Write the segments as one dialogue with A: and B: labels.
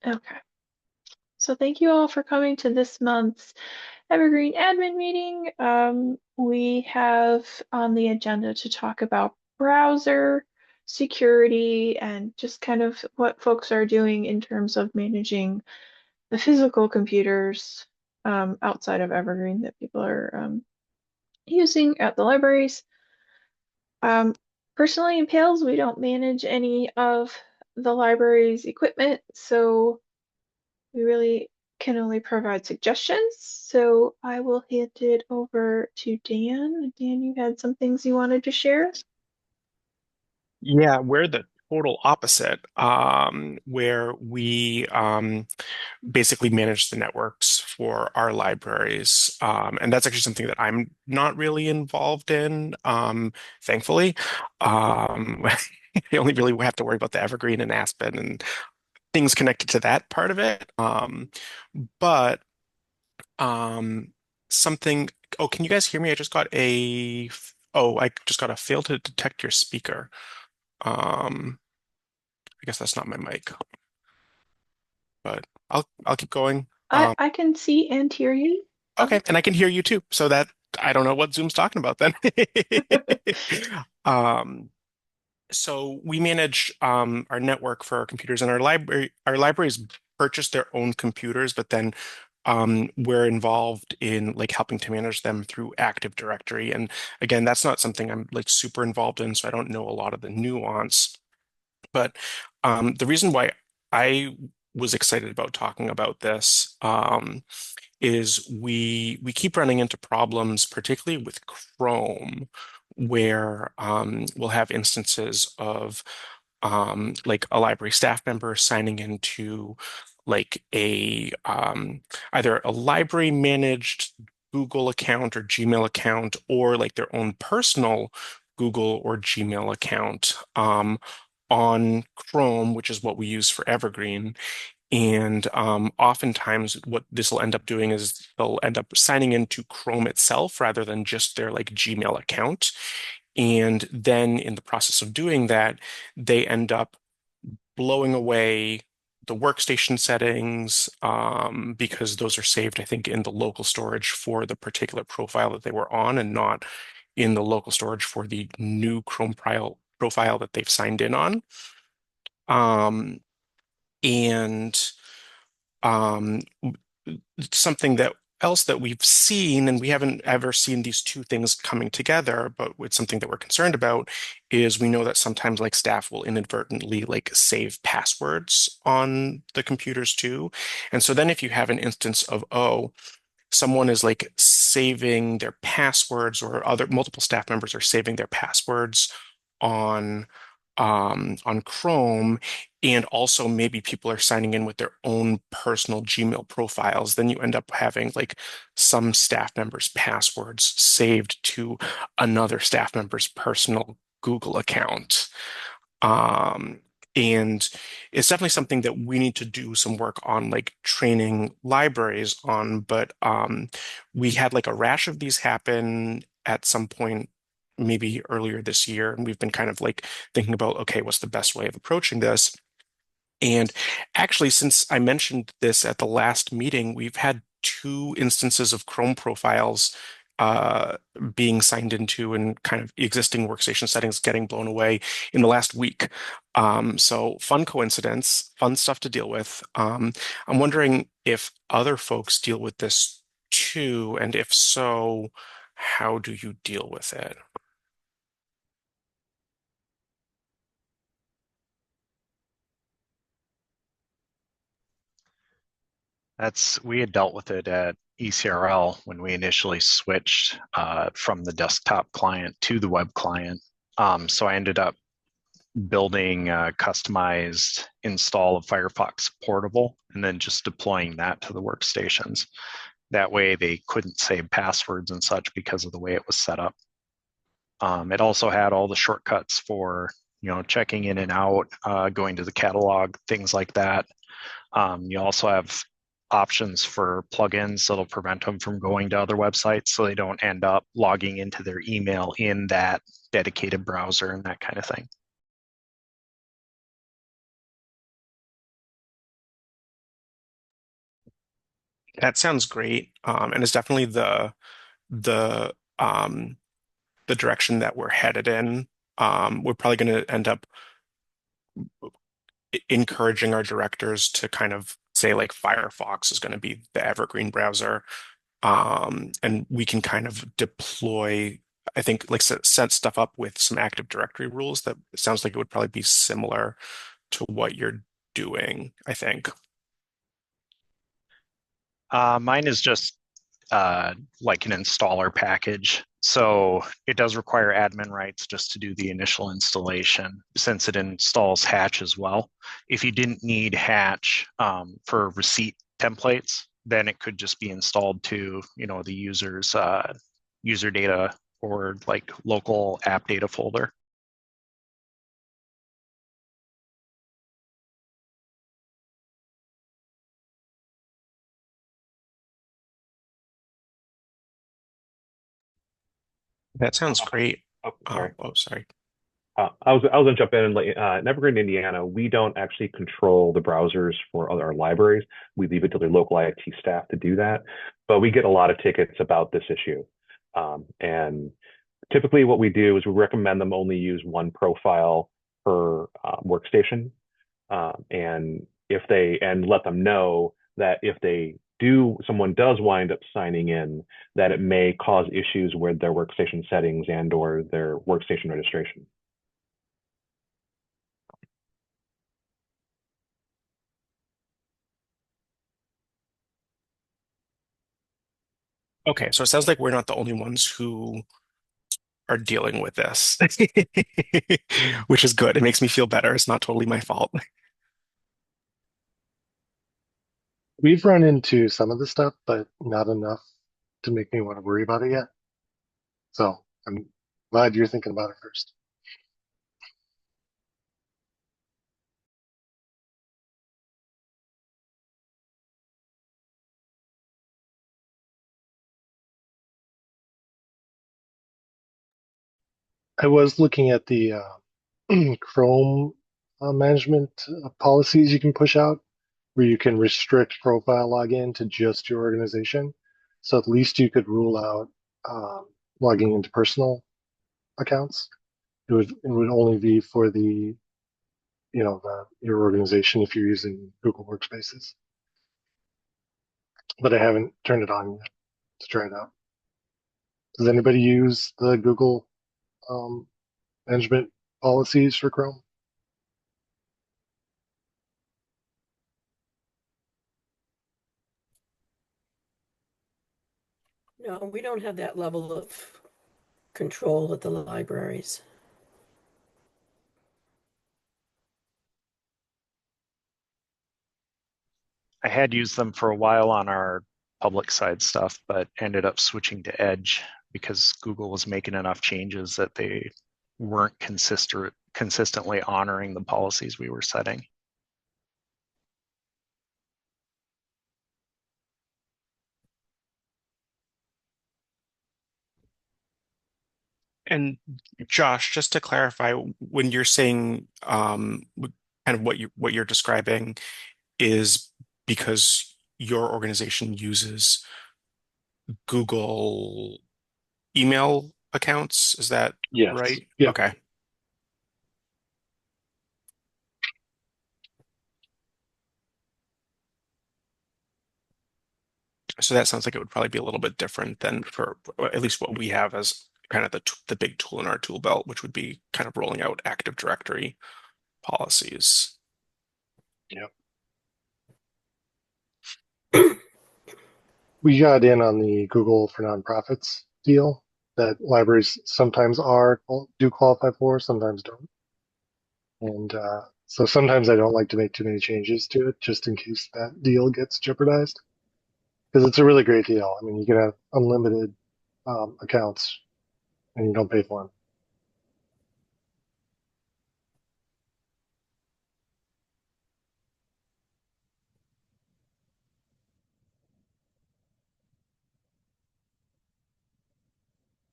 A: Okay. So thank you all for coming to this month's Evergreen admin meeting. We have on the agenda to talk about browser security and just kind of what folks are doing in terms of managing the physical computers outside of Evergreen that people are using at the libraries. Um, Personally, in Pales, we don't manage any of the library's equipment, so we really can only provide suggestions. So I will hand it over to Dan. Dan, you had some things you wanted to share?
B: Yeah, we're the total opposite, where we basically manage the networks for our libraries. And that's actually something that I'm not really involved in, thankfully. I only really have to worry about the Evergreen and Aspen and things connected to that part of it. But um, something, oh, can you guys hear me? I just got a fail to detect your speaker. Um, I guess that's not my mic, but I'll keep going.
A: I can see and hear you.
B: Okay, and I can hear you too. So that I don't know what Zoom's talking about then. Um, so we manage our network for our computers, and our libraries purchase their own computers, but then we're involved in like helping to manage them through Active Directory. And again, that's not something I'm like super involved in, so I don't know a lot of the nuance. But the reason why I was excited about talking about this is we keep running into problems, particularly with Chrome, where we'll have instances of like a library staff member signing into like a either a library managed Google account or Gmail account or like their own personal Google or Gmail account on Chrome, which is what we use for Evergreen. And oftentimes, what this will end up doing is they'll end up signing into Chrome itself rather than just their like Gmail account. And then in the process of doing that, they end up blowing away the workstation settings because those are saved, I think, in the local storage for the particular profile that they were on and not in the local storage for the new Chrome profile that they've signed in on. Um, and um, something that else that we've seen, and we haven't ever seen these two things coming together, but it's something that we're concerned about, is we know that sometimes like staff will inadvertently like save passwords on the computers too. And so then if you have an instance of, oh, someone is like saving their passwords or other multiple staff members are saving their passwords on on Chrome, and also maybe people are signing in with their own personal Gmail profiles, then you end up having like some staff members' passwords saved to another staff member's personal Google account. Um, and it's definitely something that we need to do some work on, like training libraries on. But we had like a rash of these happen at some point, maybe earlier this year. And we've been kind of like thinking about, okay, what's the best way of approaching this? And actually, since I mentioned this at the last meeting, we've had two instances of Chrome profiles uh, being signed into and kind of existing workstation settings getting blown away in the last week. So fun coincidence, fun stuff to deal with. I'm wondering if other folks deal with this too, and if so, how do you deal with it?
C: We had dealt with it at ECRL when we initially switched from the desktop client to the web client. So I ended up building a customized install of Firefox Portable and then just deploying that to the workstations. That way they couldn't save passwords and such because of the way it was set up. It also had all the shortcuts for checking in and out, going to the catalog, things like that. You also have options for plugins that'll prevent them from going to other websites so they don't end up logging into their email in that dedicated browser and that kind of thing.
B: That sounds great. And it's definitely the the direction that we're headed in. We're probably going to end up encouraging our directors to kind of say like Firefox is going to be the Evergreen browser. And we can kind of deploy, I think, like set stuff up with some Active Directory rules that it sounds like it would probably be similar to what you're doing, I think.
C: Mine is just like an installer package. So it does require admin rights just to do the initial installation since it installs Hatch as well. If you didn't need Hatch for receipt templates, then it could just be installed to, the user's user data or like local app data folder.
B: That sounds great.
D: Oh, sorry.
B: Oh, sorry.
D: I was gonna jump in and in Evergreen, Indiana, we don't actually control the browsers for other libraries. We leave it to their local IT staff to do that. But we get a lot of tickets about this issue. And typically what we do is we recommend them only use one profile per workstation. And let them know that if someone does wind up signing in, that it may cause issues with their workstation settings and or their workstation registration.
B: Okay, so it sounds like we're not the only ones who are dealing with this, which is good. It makes me feel better. It's not totally my fault.
E: We've run into some of the stuff, but not enough to make me want to worry about it yet. So I'm glad you're thinking about it first. I was looking at the Chrome management policies you can push out, where you can restrict profile login to just your organization. So at least you could rule out logging into personal accounts. It would only be for your organization if you're using Google Workspaces. But I haven't turned it on yet to try it out. Does anybody use the Google um, management policies for Chrome?
F: No, we don't have that level of control at the libraries.
C: I had used them for a while on our public side stuff, but ended up switching to Edge because Google was making enough changes that they weren't consistently honoring the policies we were setting.
B: And Josh, just to clarify, when you're saying kind of what you're describing is because your organization uses Google email accounts, is that
E: Yes.
B: right?
E: Yep.
B: Okay. So that sounds like it would probably be a little bit different than for at least what we have as kind of the big tool in our tool belt, which would be kind of rolling out Active Directory policies.
E: Yep. We got in on the Google for Nonprofits deal that libraries sometimes do qualify for, sometimes don't. And so sometimes I don't like to make too many changes to it just in case that deal gets jeopardized. Because it's a really great deal. I mean, you can have unlimited accounts and you don't pay for them.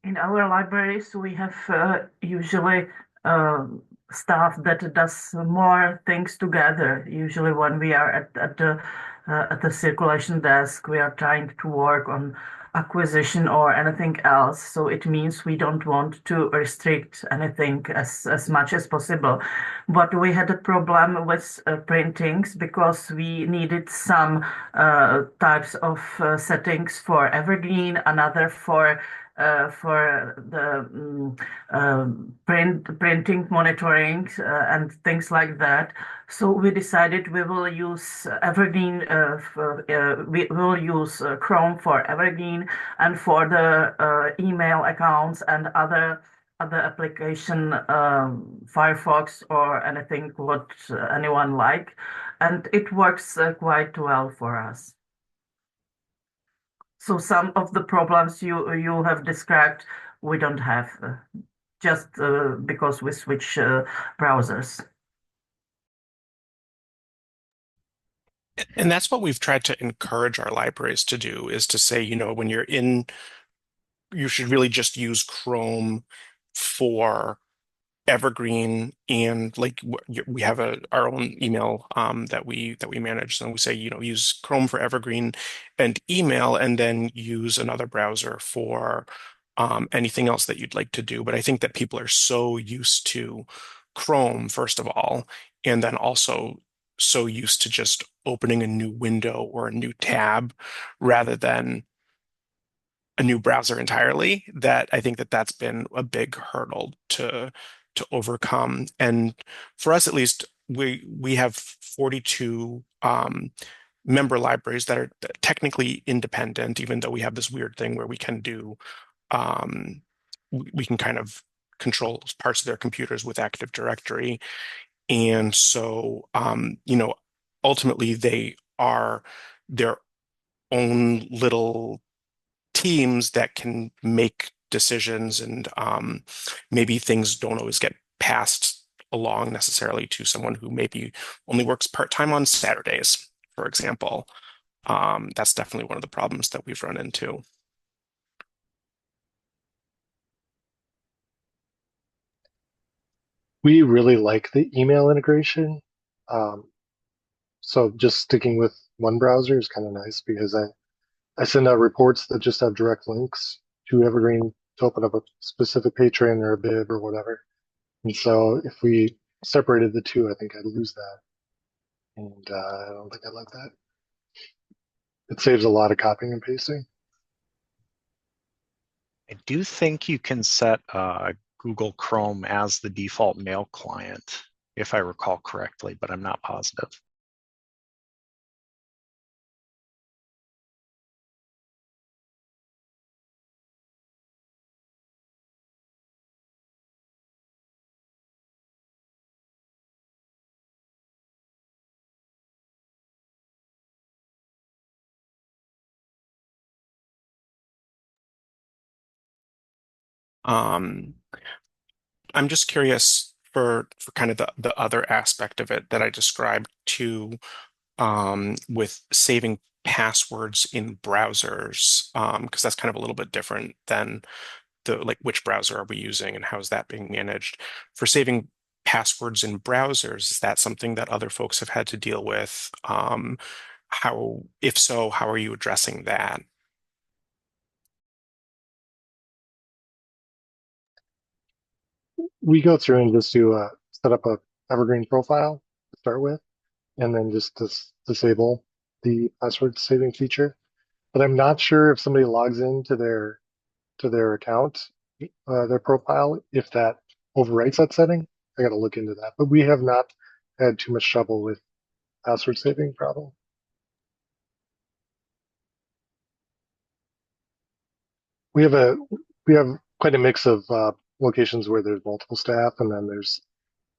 G: In our libraries, we have usually staff that does more things together. Usually, when we are at the at the circulation desk. We are trying to work on acquisition or anything else. So it means we don't want to restrict anything as much as possible. But we had a problem with printings because we needed some types of settings for Evergreen, another for the printing monitoring and things like that. So we decided we will use Evergreen. We will use Chrome for Evergreen, and for the email accounts and other application, Firefox or anything what anyone like, and it works quite well for us. So some of the problems you have described, we don't have, just because we switch browsers.
B: And that's what we've tried to encourage our libraries to do, is to say, when you're in, you should really just use Chrome for Evergreen, and like we have our own email that we manage. So we say, use Chrome for Evergreen and email, and then use another browser for anything else that you'd like to do. But I think that people are so used to Chrome, first of all, and then also so used to just opening a new window or a new tab rather than a new browser entirely, that I think that that's been a big hurdle to overcome. And for us, at least, we have 42 member libraries that are technically independent, even though we have this weird thing where we can do we can kind of control parts of their computers with Active Directory. And so ultimately they are their own little teams that can make decisions, and maybe things don't always get passed along necessarily to someone who maybe only works part-time on Saturdays, for example. That's definitely one of the problems that we've run into.
E: We really like the email integration. Um, so just sticking with one browser is kind of nice because I send out reports that just have direct links to Evergreen to open up a specific patron or a bib or whatever. And so if we separated the two, I think I'd lose that. And I don't think I like that. It saves a lot of copying and pasting.
C: I do think you can set Google Chrome as the default mail client, if I recall correctly, but I'm not positive.
B: Um, I'm just curious for kind of the other aspect of it that I described too, with saving passwords in browsers, because that's kind of a little bit different than the like which browser are we using and how is that being managed. For saving passwords in browsers, is that something that other folks have had to deal with? If so, how are you addressing that?
E: We go through and just do set up a Evergreen profile to start with, and then just disable the password saving feature. But I'm not sure if somebody logs into their account, their profile, if that overwrites that setting. I got to look into that. But we have not had too much trouble with password saving problem. We have a we have quite a mix of locations where there's multiple staff, and then there's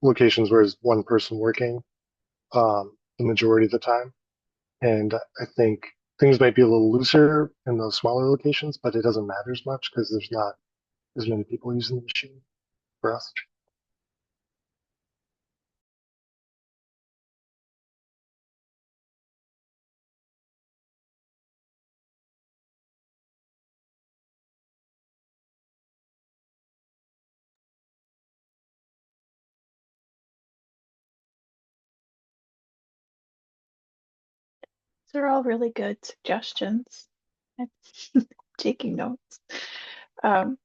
E: locations where there's one person working the majority of the time. And I think things might be a little looser in those smaller locations, but it doesn't matter as much because there's not as many people using the machine for us.
A: These are all really good suggestions. I'm taking notes. Um,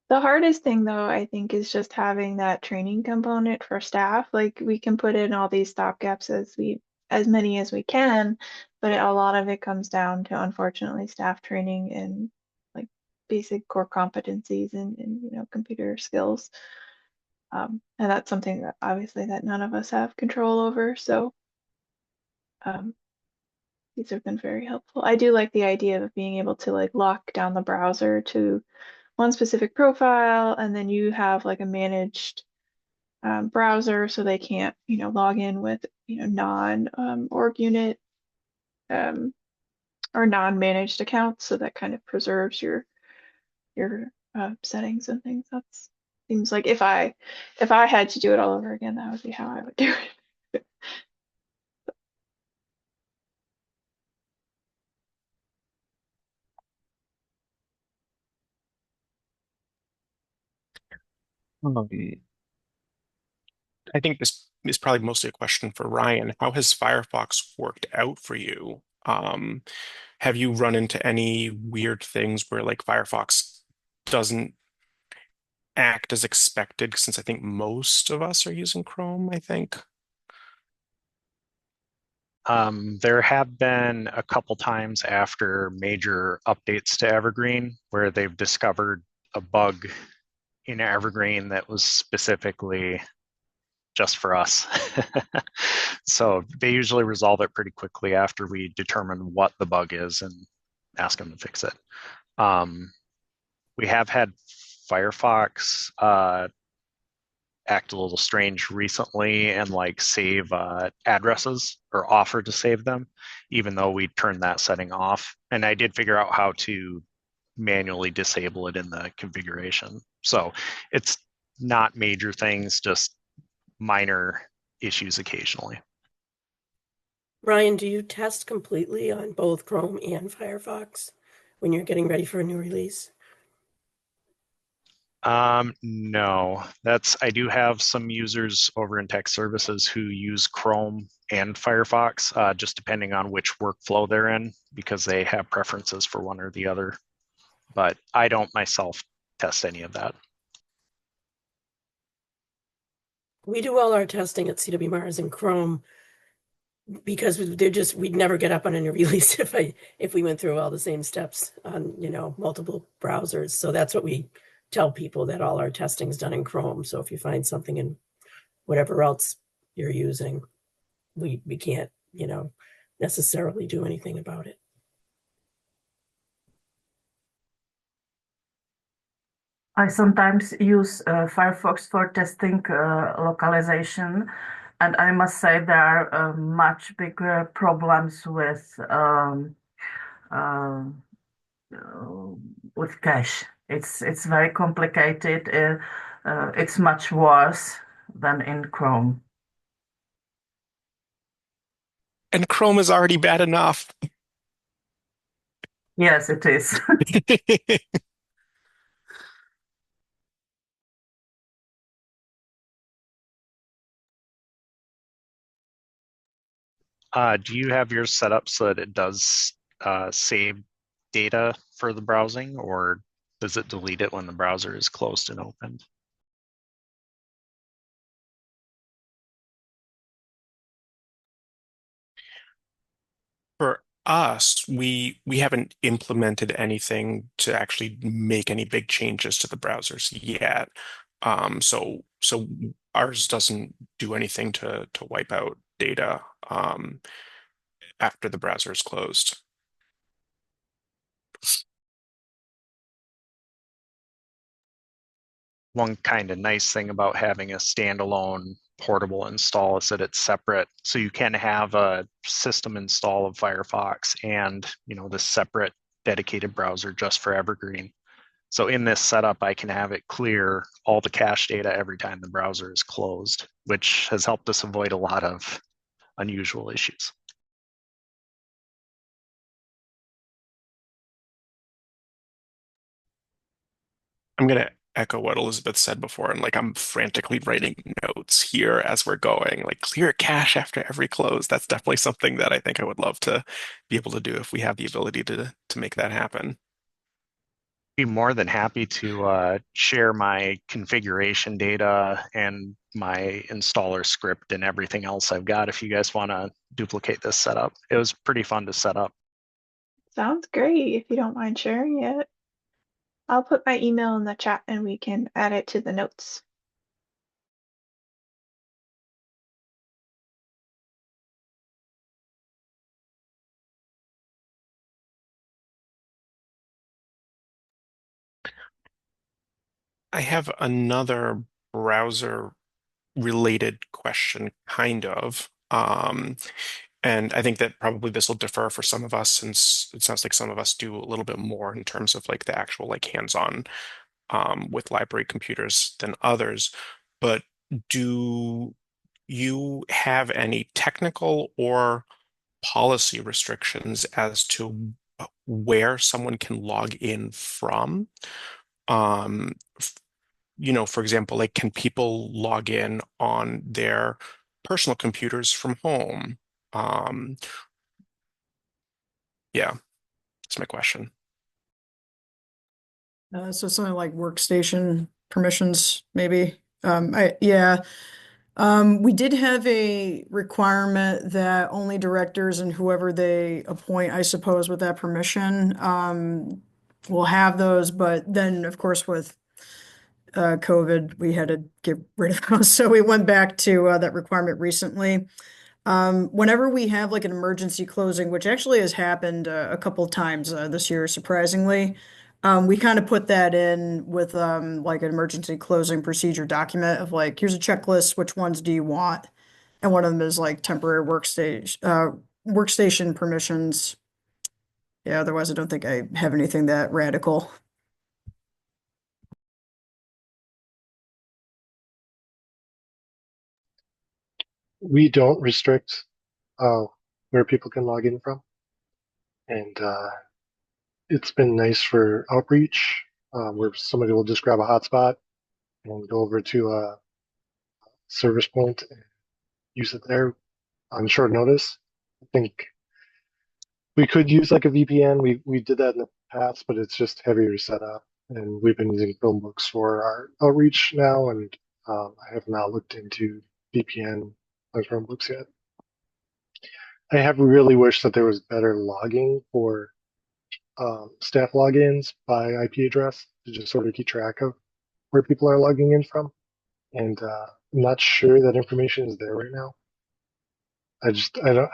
A: the hardest thing though, I think, is just having that training component for staff. Like we can put in all these stopgaps as many as we can, but a lot of it comes down to, unfortunately, staff training and like basic core competencies and computer skills. And that's something that obviously that none of us have control over. So um, these have been very helpful. I do like the idea of being able to like lock down the browser to one specific profile, and then you have like a managed browser, so they can't, log in with, non org unit um, or non-managed accounts. So that kind of preserves your settings and things. That's seems like if I had to do it all over again, that would be how I would do it.
B: Um, I think this is probably mostly a question for Ryan. How has Firefox worked out for you? Have you run into any weird things where like Firefox doesn't act as expected? Since I think most of us are using Chrome, I think.
C: There have been a couple times after major updates to Evergreen where they've discovered a bug in Evergreen that was specifically just for us. So they usually resolve it pretty quickly after we determine what the bug is and ask them to fix it. We have had Firefox act a little strange recently and like save addresses or offer to save them, even though we turned that setting off. And I did figure out how to manually disable it in the configuration. So it's not major things, just minor issues occasionally.
F: Ryan, do you test completely on both Chrome and Firefox when you're getting ready for a new release?
C: No, I do have some users over in tech services who use Chrome and Firefox, just depending on which workflow they're in, because they have preferences for one or the other. But I don't myself test any of that.
F: We do all our testing at CW Mars in Chrome because we'd never get up on a new release if we went through all the same steps on, multiple browsers. So that's what we tell people, that all our testing is done in Chrome. So if you find something in whatever else you're using, we can't, necessarily do anything about it.
G: I sometimes use Firefox for testing localization, and I must say there are much bigger problems uh, with cache. It's very complicated. It's much worse than in Chrome.
B: And Chrome is already bad enough.
G: Yes, it is.
C: Do you have yours set up so that it does save data for the browsing, or does it delete it when the browser is closed and opened?
B: For us, we haven't implemented anything to actually make any big changes to the browsers yet. So ours doesn't do anything to wipe out data after the browser is closed.
C: One kind of nice thing about having a standalone portable install is that it's separate. So you can have a system install of Firefox and, the separate dedicated browser just for Evergreen. So in this setup, I can have it clear all the cache data every time the browser is closed, which has helped us avoid a lot of unusual issues.
B: I'm going to echo what Elizabeth said before, and like I'm frantically writing notes here as we're going, like clear cache after every close. That's definitely something that I think I would love to be able to do if we have the ability to make that happen.
C: Be more than happy to share my configuration data and my installer script and everything else I've got if you guys want to duplicate this setup. It was pretty fun to set up.
A: Sounds great if you don't mind sharing it. I'll put my email in the chat and we can add it to the notes.
B: I have another browser related question, kind of. And I think that probably this will differ for some of us since it sounds like some of us do a little bit more in terms of like the actual like hands-on with library computers than others. But do you have any technical or policy restrictions as to where someone can log in from? Um, for example, like can people log in on their personal computers from home? Um, yeah, that's my question.
H: So something like workstation permissions, maybe. Yeah. We did have a requirement that only directors and whoever they appoint, I suppose, with that permission, will have those. But then, of course, with COVID, we had to get rid of those. So we went back to that requirement recently. Whenever we have like an emergency closing, which actually has happened a couple of times this year, surprisingly, we kind of put that in with like an emergency closing procedure document of like, here's a checklist, which ones do you want? And one of them is like temporary workstation permissions. Yeah, otherwise I don't think I have anything that radical.
E: We don't restrict where people can log in from, and it's been nice for outreach, where somebody will just grab a hotspot and go over to a service point and use it there on short notice. I think we could use like a VPN. We did that in the past, but it's just heavier to set up. And we've been using Chromebooks for our outreach now, and I have not looked into VPN on Chromebooks yet. I have really wished that there was better logging for staff logins by IP address to just sort of keep track of where people are logging in from. And I'm not sure that information is there right now. I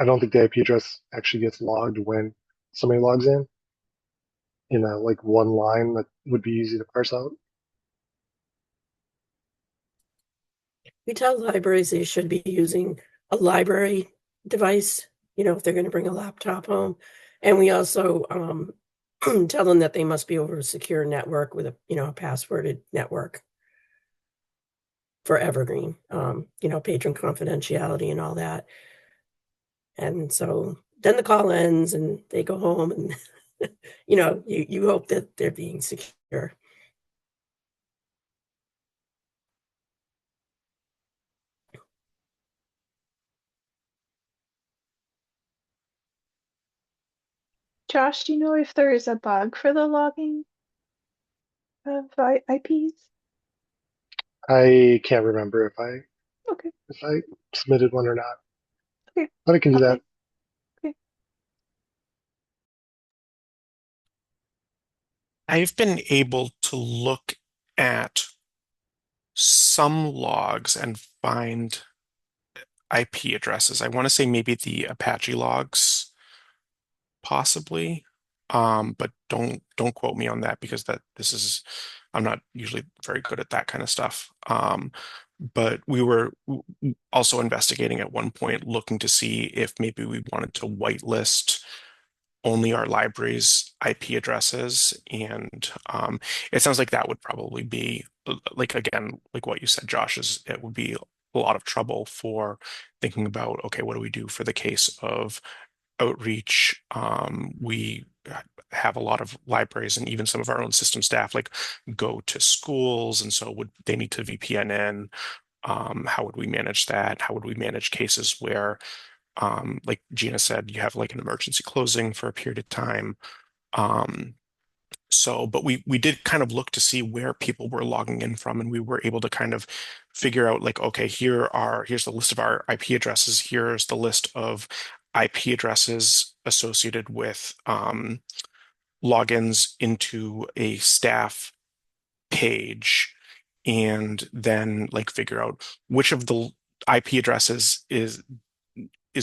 E: don't think the IP address actually gets logged when somebody logs in a like one line that would be easy to parse out.
F: We tell libraries they should be using a library device, if they're going to bring a laptop home. And we also tell them that they must be over a secure network with a passworded network for Evergreen, patron confidentiality and all that. And so then the call ends and they go home and, you hope that they're being secure.
A: Josh, do you know if there is a bug for the logging of IPs?
E: I can't remember
A: Okay,
E: if I submitted one or not,
A: okay,
E: but I can do that.
A: okay, okay.
B: I've been able to look at some logs and find IP addresses. I want to say maybe the Apache logs, possibly. But don't quote me on that because I'm not usually very good at that kind of stuff. But we were also investigating at one point, looking to see if maybe we wanted to whitelist only our library's IP addresses. And it sounds like that would probably be like, again, like what you said, Josh, is it would be a lot of trouble for thinking about, okay, what do we do for the case of outreach. We have a lot of libraries and even some of our own system staff like go to schools, and so would they need to VPN in? How would we manage that? How would we manage cases where, like Gina said, you have like an emergency closing for a period of time? Um, but we did kind of look to see where people were logging in from, and we were able to kind of figure out like, okay, here's the list of our IP addresses. Here's the list of IP addresses associated with logins into a staff page, and then like figure out which of the IP addresses is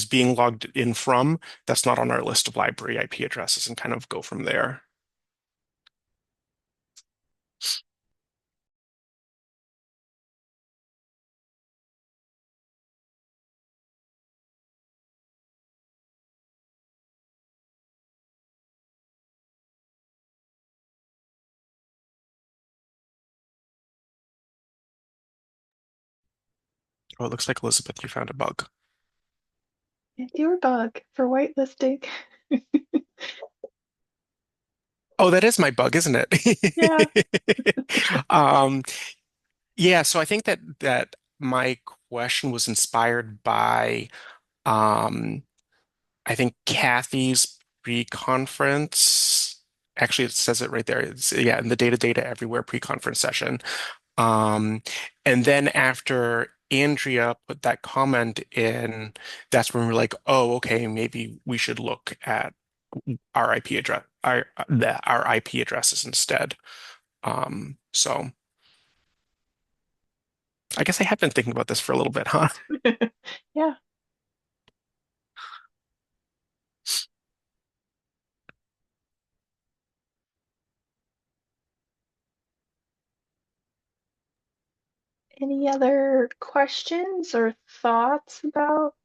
B: being logged in from that's not on our list of library IP addresses, and kind of go from there. Oh, it looks like Elizabeth, you found a bug.
A: Your bug for whitelisting.
B: Oh, that is my bug, isn't
A: Yeah.
B: it? Um, yeah, so I think that my question was inspired by um, I think Kathy's pre-conference. Actually, it says it right there. It's, yeah, in the data everywhere pre-conference session. Um, and then after Andrea put that comment in, that's when we're like, oh, okay, maybe we should look at our IP address, our IP addresses instead. So I guess I have been thinking about this for a little bit, huh?
A: Yeah. Any other questions or thoughts about,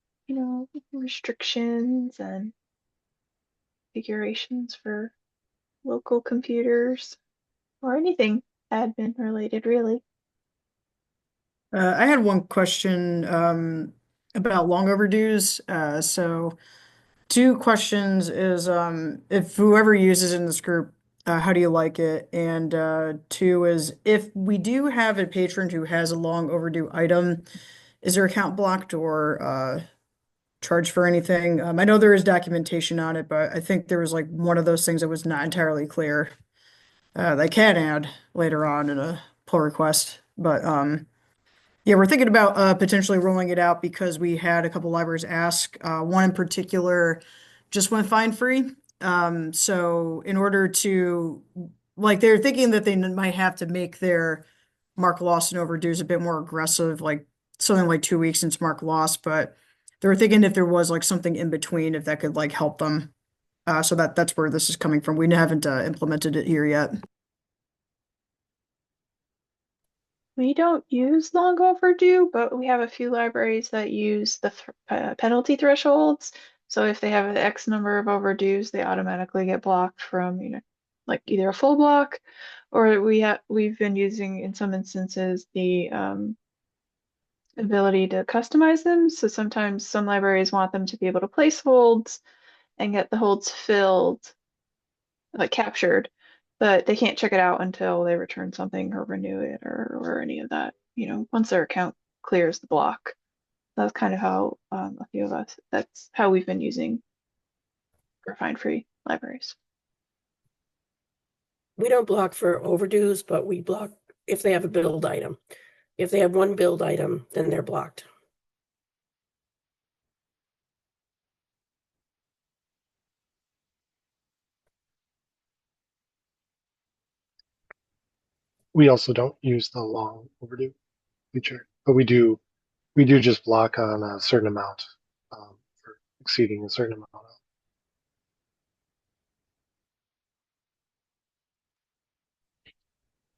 A: restrictions and configurations for local computers or anything admin related, really?
H: I had one question about long overdues. So two questions is if whoever uses in this group, how do you like it? And two is if we do have a patron who has a long overdue item, is their account blocked or charged for anything? I know there is documentation on it, but I think there was like one of those things that was not entirely clear. They can add later on in a pull request, but yeah, we're thinking about potentially rolling it out because we had a couple libraries ask. One in particular just went fine free. So in order to, like, they're thinking that they might have to make their mark loss and overdues a bit more aggressive, like something like 2 weeks since mark loss. But they were thinking if there was like something in between, if that could like help them. So that's where this is coming from. We haven't implemented it here yet.
A: We don't use long overdue, but we have a few libraries that use the penalty thresholds. So if they have an X number of overdues, they automatically get blocked from, like either a full block, or we've been using in some instances the ability to customize them. So sometimes some libraries want them to be able to place holds and get the holds filled, like captured, but they can't check it out until they return something or renew it or any of that. Once their account clears the block. That's kind of how a few of us. That's how we've been using for fine free libraries.
F: We don't block for overdues, but we block if they have a billed item. If they have one billed item, then they're blocked.
E: We also don't use the long overdue feature, but we do just block on a certain amount for exceeding a certain amount.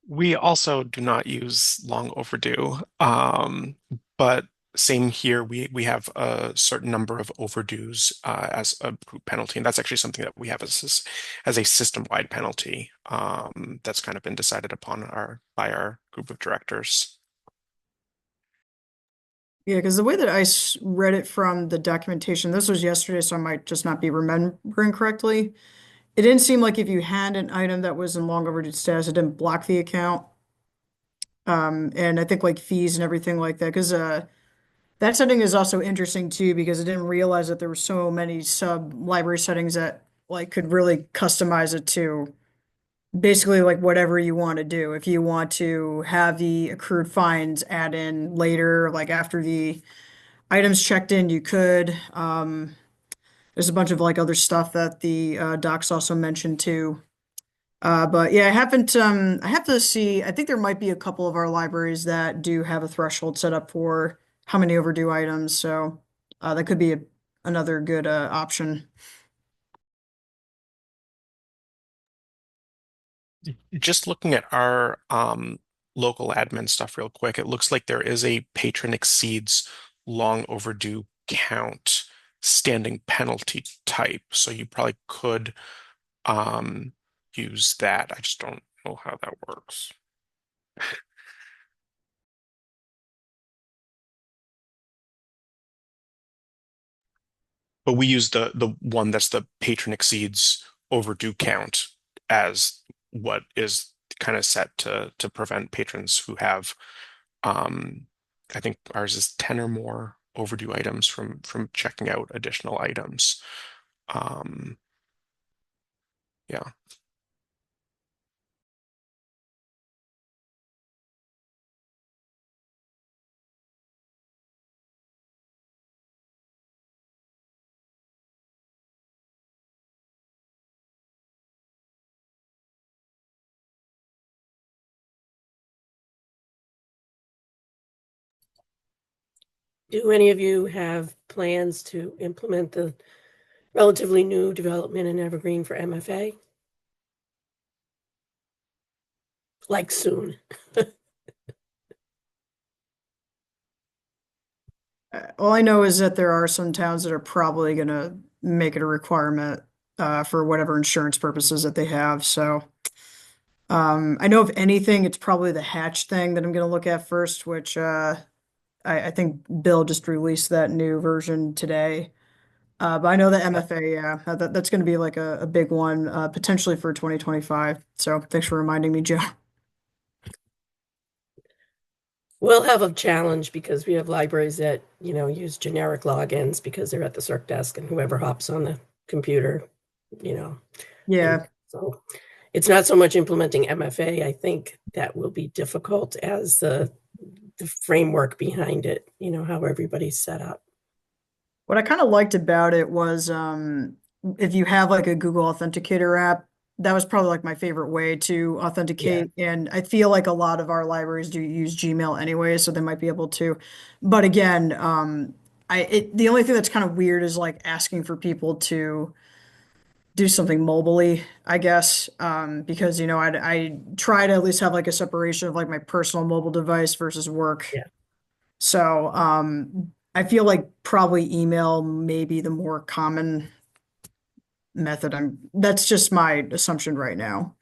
B: We also do not use long overdue, but same here. We have a certain number of overdues as a group penalty, and that's actually something that we have as a system-wide penalty that's kind of been decided upon by our group of directors.
H: Yeah, because the way that read it from the documentation, this was yesterday, so I might just not be remembering correctly. It didn't seem like if you had an item that was in long overdue status, it didn't block the account. And I think like fees and everything like that, because that setting is also interesting too, because I didn't realize that there were so many sub library settings that like could really customize it to basically like whatever you want to do. If you want to have the accrued fines add in later, like after the items checked in, you could. There's a bunch of like other stuff that the docs also mentioned too. But yeah, I haven't. I have to see. I think there might be a couple of our libraries that do have a threshold set up for how many overdue items. So that could be another good option.
B: Just looking at our local admin stuff real quick, it looks like there is a patron exceeds long overdue count standing penalty type. So you probably could um, use that. I just don't know how that works. But we use the one that's the patron exceeds overdue count as what is kind of set to prevent patrons who have um I think ours is 10 or more overdue items from checking out additional items. Um yeah.
F: Do any of you have plans to implement the relatively new development in Evergreen for MFA? Like soon?
H: All I know is that there are some towns that are probably going to make it a requirement for whatever insurance purposes that they have. So I know if anything, it's probably the hatch thing that I'm going to look at first, which I think Bill just released that new version today. But I know that MFA, yeah, that's going to be like a big one, potentially for 2025. So thanks for reminding me, Joe.
F: We'll have a challenge because we have libraries that, use generic logins because they're at the circ desk and whoever hops on the computer, you know, and
H: Yeah.
F: so it's not so much implementing MFA. I think that will be difficult as the framework behind it, how everybody's set up.
H: What I kind of liked about it was if you have like a Google Authenticator app, that was probably like my favorite way to
F: Yeah.
H: authenticate. And I feel like a lot of our libraries do use Gmail anyway, so they might be able to. But again, the only thing that's kind of weird is like asking for people to do something mobily, I guess, because I try to at least have like a separation of like my personal mobile device versus work.
F: Yeah.
H: So I feel like probably email may be the more common method. That's just my assumption right now.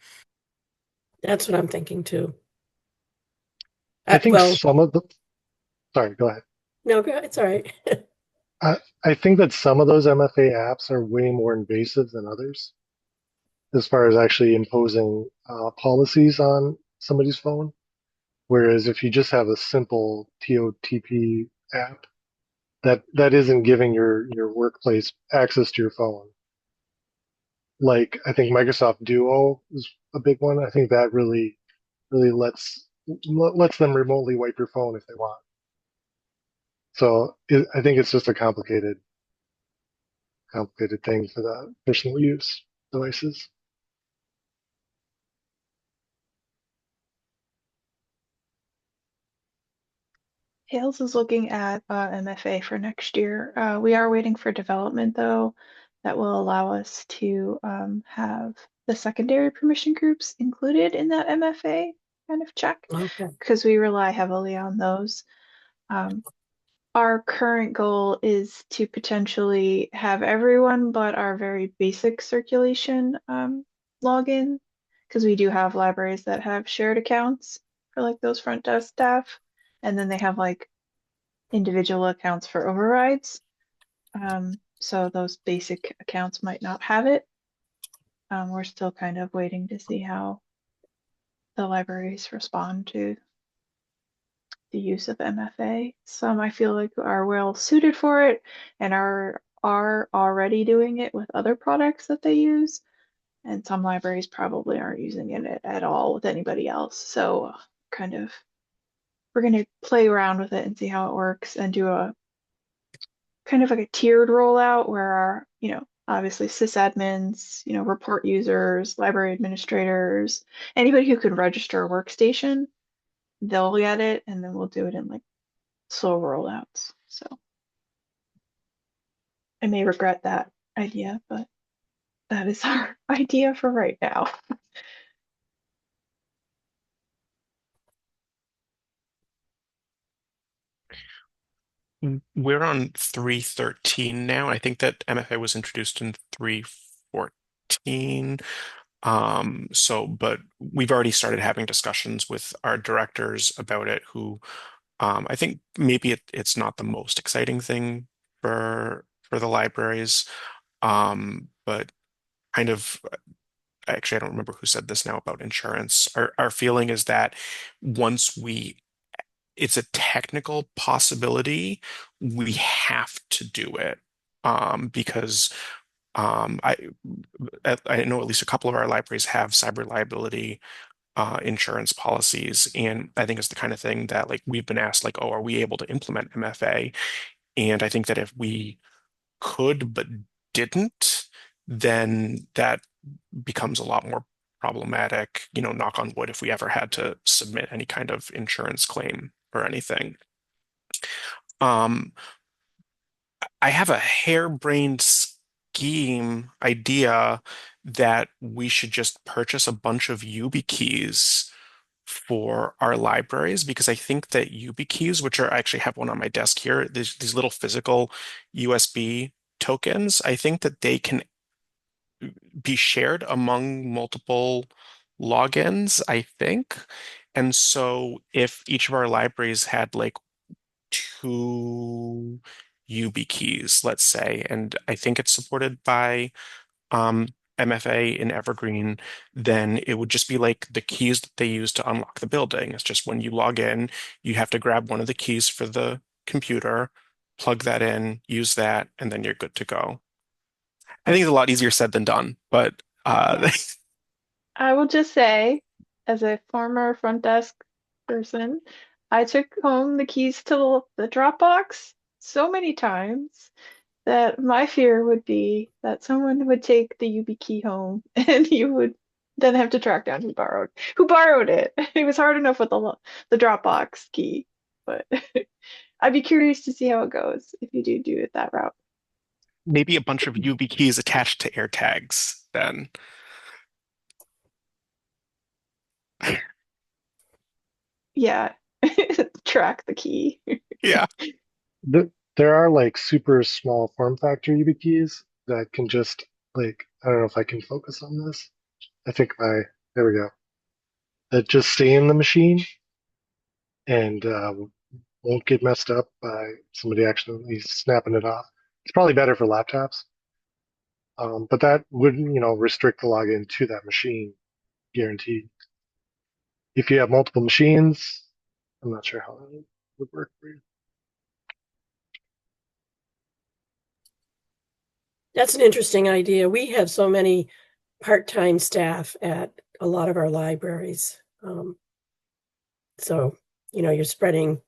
F: That's what I'm thinking too.
E: I think
F: Well,
E: some of the, sorry, go ahead.
F: no, it's all right.
E: I, I think that some of those MFA apps are way more invasive than others as far as actually imposing policies on somebody's phone. Whereas if you just have a simple TOTP app, that isn't giving your workplace access to your phone. Like I think Microsoft Duo is a big one. I think that really lets them remotely wipe your phone if they want. So I think it's just a complicated thing for the personal use devices.
A: Hales is looking at MFA for next year. We are waiting for development though that will allow us to have the secondary permission groups included in that MFA kind of check
F: Okay.
A: because we rely heavily on those. Um, our current goal is to potentially have everyone but our very basic circulation login because we do have libraries that have shared accounts for like those front desk staff and then they have like individual accounts for overrides. So those basic accounts might not have it. We're still kind of waiting to see how the libraries respond to the use of MFA. Some I feel like are well suited for it and are already doing it with other products that they use. And some libraries probably aren't using it at all with anybody else. So kind of we're going to play around with it and see how it works and do a kind of like a tiered rollout where our, obviously sysadmins, report users, library administrators, anybody who can register a workstation, they'll get it, and then we'll do it in like slow rollouts. So I may regret that idea, but that is our idea for right now.
B: We're on 3.13 now. I think that MFA was introduced in 3.14. But we've already started having discussions with our directors about it, who I think maybe it's not the most exciting thing for the libraries. But kind of actually I don't remember who said this now about insurance. Our feeling is that once we it's a technical possibility, we have to do it. Because I know at least a couple of our libraries have cyber liability insurance policies, and I think it's the kind of thing that like we've been asked like, oh, are we able to implement MFA? And I think that if we could but didn't, then that becomes a lot more problematic, knock on wood, if we ever had to submit any kind of insurance claim or anything. Um, I have a harebrained scheme idea that we should just purchase a bunch of YubiKeys for our libraries, because I think that YubiKeys, which are I actually have one on my desk here, these little physical USB tokens, I think that they can be shared among multiple logins, I think. And so if each of our libraries had like two YubiKeys, let's say, and I think it's supported by um, MFA in Evergreen, then it would just be like the keys that they use to unlock the building. It's just when you log in, you have to grab one of the keys for the computer, plug that in, use that, and then you're good to go. I think it's a lot easier said than done, but
A: Yeah. I will just say, as a former front desk person, I took home the keys to the Dropbox so many times that my fear would be that someone would take the YubiKey home and you would then have to track down who borrowed it. It was hard enough with the Dropbox key, but I'd be curious to see how it goes if you do it that route.
B: maybe a bunch of YubiKeys attached to AirTags then.
A: Yeah, track the key.
B: Yeah.
E: There are like super small form factor YubiKeys that can just like, I don't know if I can focus on this. I think there we go. That just stay in the machine and won't get messed up by somebody accidentally snapping it off. It's probably better for laptops, but that would, restrict the login to that machine, guaranteed. If you have multiple machines, I'm not sure how that would work for you.
F: That's an interesting idea. We have so many part-time staff at a lot of our libraries. So, you're spreading,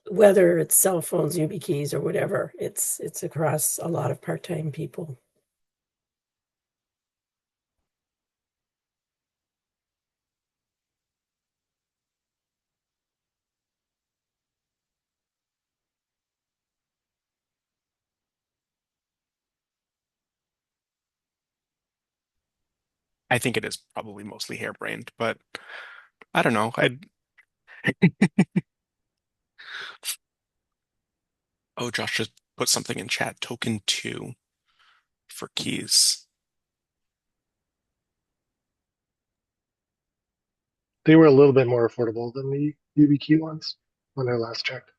F: whether it's cell phones, YubiKeys, or whatever, it's across a lot of part-time people.
B: I think it is probably mostly harebrained, but I don't know. Oh, Josh just put something in chat. Token two for keys.
E: They were a little bit more affordable than the YubiKey ones when I last checked.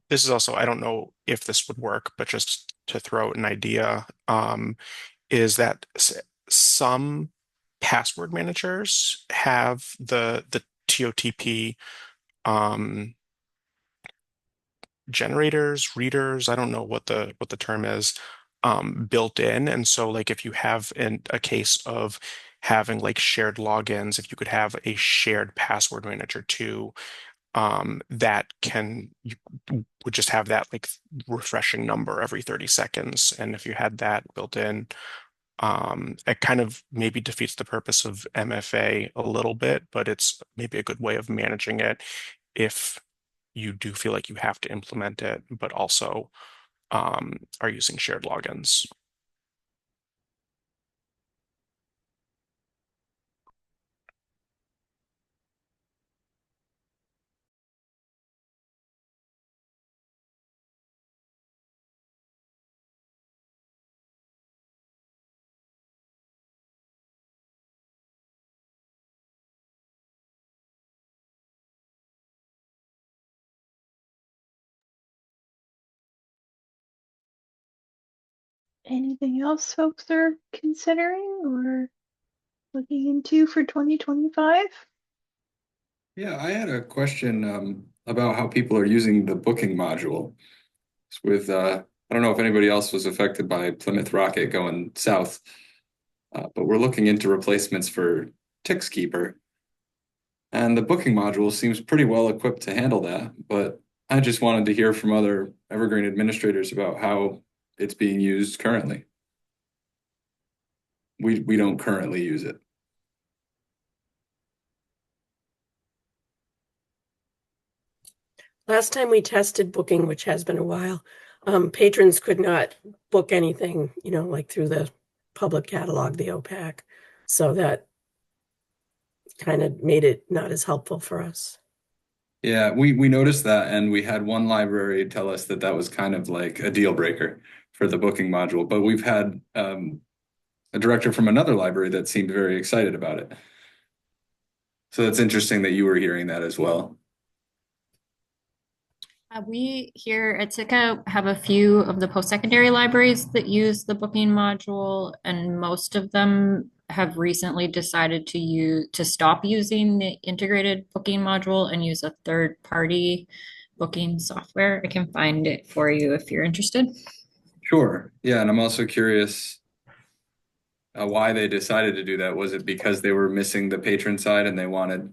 B: This is also, I don't know if this would work, but just to throw out an idea, is that some password managers have the TOTP um, generators, readers, I don't know what the term is, built in. And so like if you have a case of having like shared logins, if you could have a shared password manager too, that can you would just have that like refreshing number every 30 seconds. And if you had that built in, it kind of maybe defeats the purpose of MFA a little bit, but it's maybe a good way of managing it if you do feel like you have to implement it, but also are using shared logins.
A: Anything else folks are considering or looking into for 2025?
I: Yeah, I had a question about how people are using the booking module. With I don't know if anybody else was affected by Plymouth Rocket going south, but we're looking into replacements for TixKeeper, and the booking module seems pretty well equipped to handle that. But I just wanted to hear from other Evergreen administrators about how it's being used currently. We don't currently use it.
F: Last time we tested booking, which has been a while, patrons could not book anything, like through the public catalog, the OPAC. So that kind of made it not as helpful for us.
I: Yeah, we noticed that, and we had one library tell us that that was kind of like a deal breaker for the booking module. But we've had a director from another library that seemed very excited about it. So that's interesting that you were hearing that as well.
J: We here at Sitka have a few of the post-secondary libraries that use the booking module, and most of them have recently decided to stop using the integrated booking module and use a third-party booking software. I can find it for you if you're interested.
I: Sure. Yeah, and I'm also curious why they decided to do that. Was it because they were missing the patron side and they wanted?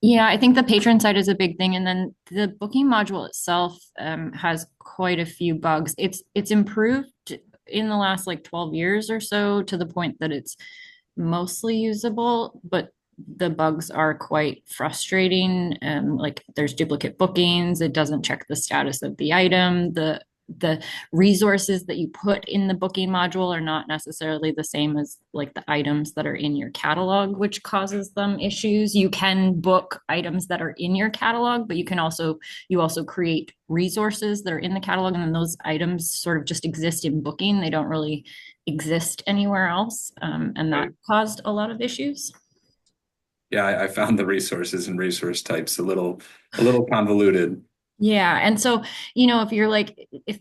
J: Yeah, I think the patron side is a big thing, and then the booking module itself has quite a few bugs. It's improved in the last like 12 years or so to the point that it's mostly usable, but the bugs are quite frustrating. Like there's duplicate bookings, it doesn't check the status of the item, the resources that you put in the booking module are not necessarily the same as like the items that are in your catalog, which causes them issues. You can book items that are in your catalog, but you also create resources that are in the catalog, and then those items sort of just exist in booking. They don't really exist anywhere else, and that caused a lot of issues.
I: Yeah, I found the resources and resource types a little convoluted.
J: Yeah, and so if you're like, if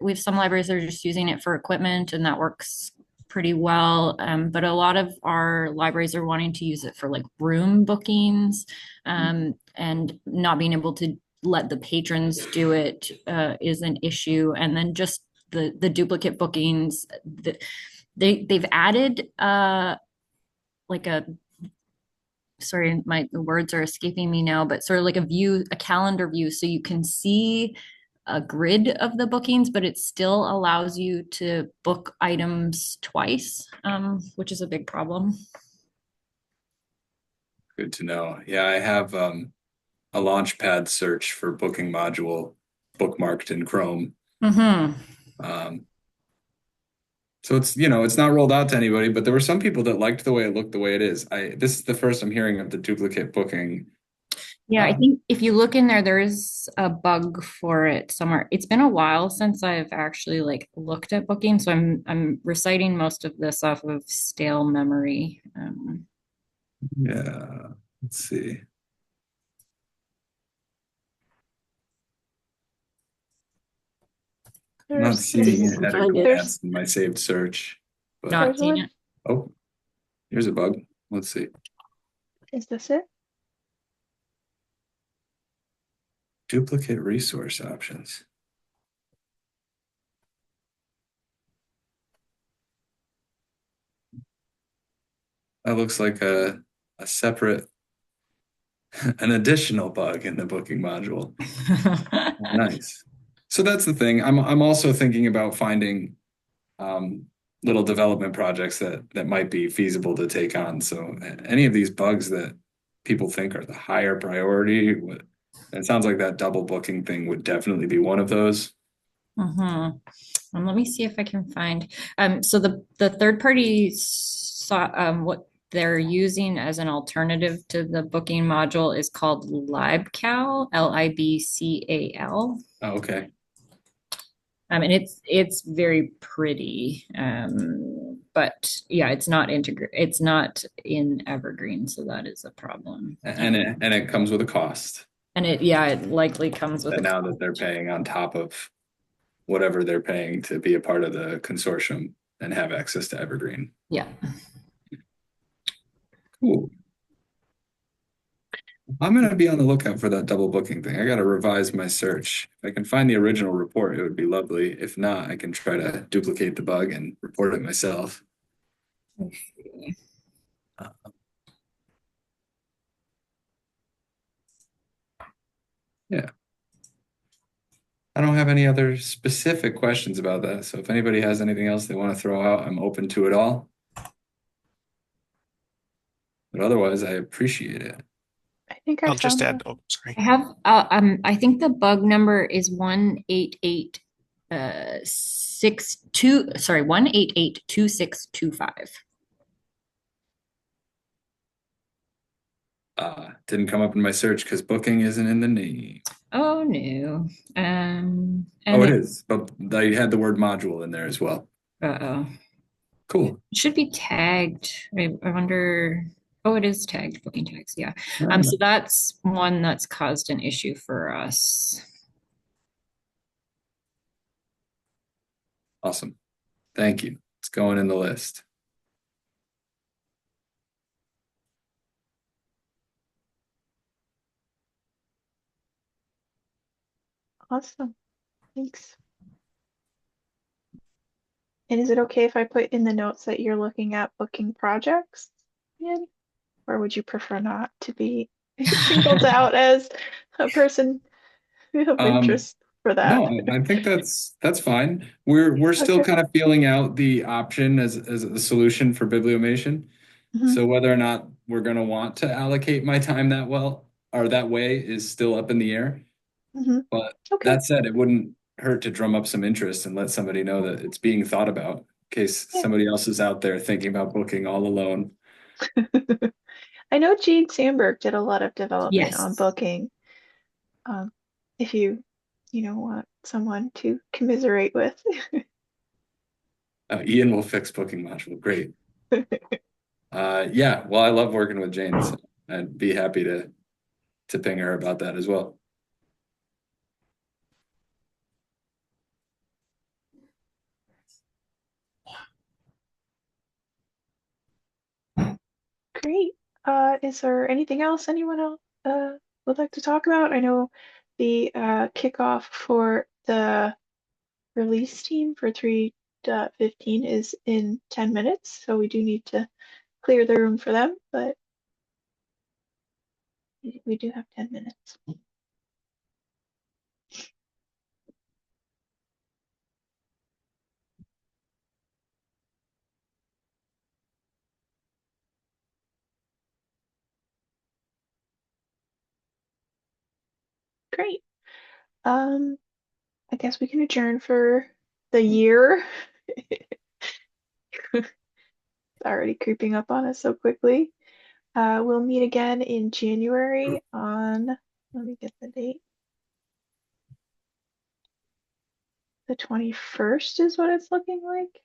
J: we have some libraries that are just using it for equipment, and that works pretty well. But a lot of our libraries are wanting to use it for like room bookings, and not being able to let the patrons do it is an issue. And then just the duplicate bookings, they've added like a sorry, the words are escaping me now, but sort of like a calendar view, so you can see a grid of the bookings, but it still allows you to book items twice, which is a big problem.
I: Good to know. Yeah, I have a Launchpad search for booking module bookmarked in Chrome.
J: Mm-hmm.
I: So it's not rolled out to anybody, but there were some people that liked the way it looked the way it is. This is the first I'm hearing of the duplicate booking.
J: Yeah, I think if you look in there, there is a bug for it somewhere. It's been a while since I've actually like looked at booking, so I'm reciting most of this off of stale memory.
I: Yeah, let's see. I'm not
A: There's
F: See if
I: seeing
F: you
A: this.
I: it
F: can
I: at a
F: find it.
I: glance
A: There's
I: in my saved search, but
J: Not
A: there's
J: seen
A: one.
J: it.
I: oh, here's a bug. Let's see.
A: Is this it?
I: Duplicate resource options. That looks like a separate, an additional bug in the booking module. Nice. So that's the thing. I'm also thinking about finding little development projects that might be feasible to take on. So any of these bugs that people think are the higher priority, it sounds like that double booking thing would definitely be one of those.
J: And let me see if I can find. So the third party saw what they're using as an alternative to the booking module is called LibCal, Libcal.
I: Oh, okay.
J: And it's very pretty. But yeah, it's not it's not in Evergreen, so that is a problem.
I: And it comes with a cost.
J: And it likely comes with
I: And now that they're paying on top of whatever they're paying to be a part of the consortium and have access to Evergreen.
J: Yeah.
I: Cool. I'm going to be on the lookout for that double booking thing. I got to revise my search. If I can find the original report, it would be lovely. If not, I can try to duplicate the bug and report it myself. Yeah. I don't have any other specific questions about that. So if anybody has anything else they want to throw out, I'm open to it all. But otherwise, I appreciate it.
A: I think I
B: I'll just
A: found
B: add,
A: the.
B: oh, sorry.
J: I have I think the bug number is 188 62 sorry 1882625.
I: Didn't come up in my search because booking isn't in the name.
J: Oh no. And
I: Oh, it is, but I had the word module in there as well.
J: Uh-oh.
I: Cool.
J: It should be tagged. I wonder. Oh, it is tagged, booking tags, yeah. So that's one that's caused an issue for us.
I: Awesome. Thank you. It's going in the list.
A: Awesome. Thanks. And is it okay if I put in the notes that you're looking at booking projects in? Or would you prefer not to be singled out as a person of interest for that?
I: No, I think that's fine. We're still
A: Okay.
I: kind of feeling out the option as a solution for bibliomation.
A: Mhm.
I: So whether or not we're going to want to allocate my time that well or that way is still up in the air.
A: Mhm.
I: But
A: Okay.
I: that said, it wouldn't hurt to drum up some interest and let somebody know that it's being thought about in case
A: Yeah.
I: somebody else is out there thinking about booking all alone.
A: I know Gene Sandberg did a lot of development on
J: Yes.
A: booking. If you want someone to commiserate with.
I: Ian will fix booking module. Great. Yeah, well, I love working with Jane, so I'd be happy to ping her about that as well.
A: Great. Is there anything else anyone else would like to talk about? I know the kickoff for the release team for 3.15 is in 10 minutes, so we do need to clear the room for them, but we do have 10 minutes. Great. I guess we can adjourn for the year. It's already creeping up on us so quickly. We'll meet again in January on, let me get the date. The 21st is what it's looking like.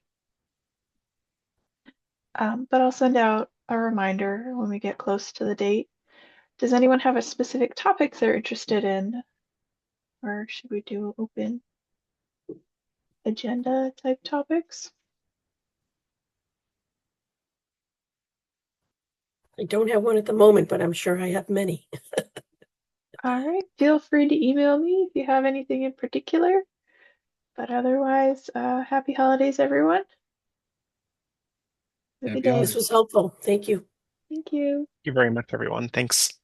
A: But I'll send out a reminder when we get close to the date. Does anyone have a specific topic they're interested in? Or should we do open agenda type topics?
F: I don't have one at the moment, but I'm sure I have many.
A: All right, feel free to email me if you have anything in particular. But otherwise, happy holidays, everyone. Have a good
I: Happy
A: day.
F: This
I: holidays.
F: was helpful. Thank you.
A: Thank you.
B: Thank you very much, everyone. Thanks.